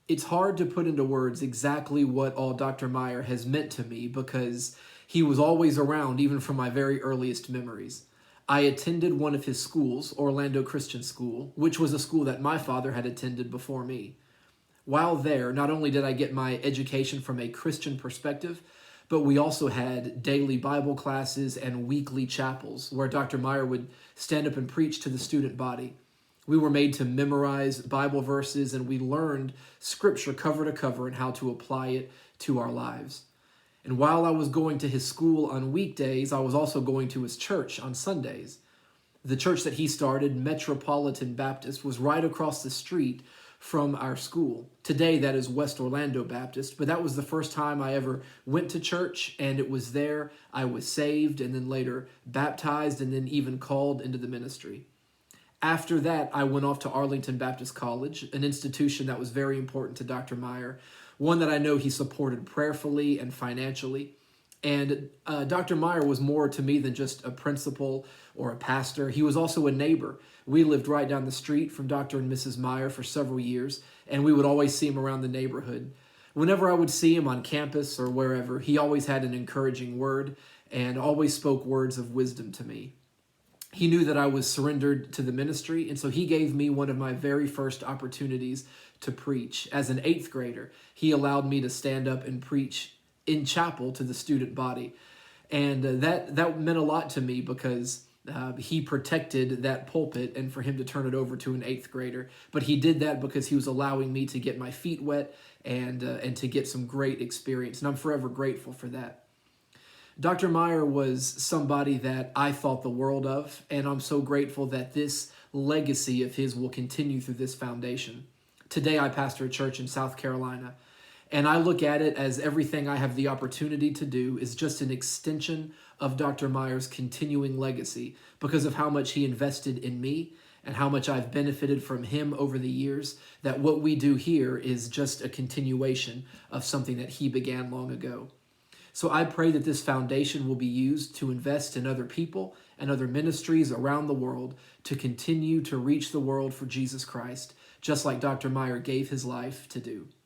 It's hard to put into words exactly what all Dr. Meyer has meant to me because he was always around even from my very earliest memories. I attended one of his schools, Orlando Christian School, which was a school that my father had attended before me. While there, not only did I get my education from a Christian perspective, but we also had daily Bible classes and weekly chapels where Dr. Meyer would stand up and preach to the student body. We were made to memorize Bible verses and we learned scripture cover to cover and how to apply it to our lives. And while I was going to his school on weekdays, I was also going to his church on Sundays. The church that he started, Metropolitan Baptist, was right across the street from our school. Today, that is West Orlando Baptist, but that was the first time I ever went to church, and it was there I was saved and then later baptized and then even called into the ministry. After that, I went off to Arlington Baptist College, an institution that was very important to Dr. Meyer, one that I know he supported prayerfully and financially. And Dr. Meyer was more to me than just a principal or a pastor. He was also a neighbor. We lived right down the street from Dr. and Mrs. Meyer for several years, and we would always see him around the neighborhood. Whenever I would see him on campus or wherever, he always had an encouraging word and always spoke words of wisdom to me. He knew that I was surrendered to the ministry, and so he gave me one of my very first opportunities to preach. As an eighth grader, he allowed me to stand up and preach in chapel to the student body. And that meant a lot to me because he protected that pulpit and for him to turn it over to an eighth grader. But he did that because he was allowing me to get my feet wet and to get some great experience. And I'm forever grateful for that. Dr. Meyer was somebody that I thought the world of, and I'm so grateful that this legacy of his will continue through this foundation. Today I pastor a church in South Carolina, and I look at it as everything I have the opportunity to do is just an extension of Dr. Meyer's continuing legacy because of how much he invested in me and how much I've benefited from him over the years, that what we do here is just a continuation of something that he began long ago. So I pray that this foundation will be used to invest in other people and other ministries around the world to continue to reach the world for Jesus Christ, just like Dr. Meyer gave his life to do.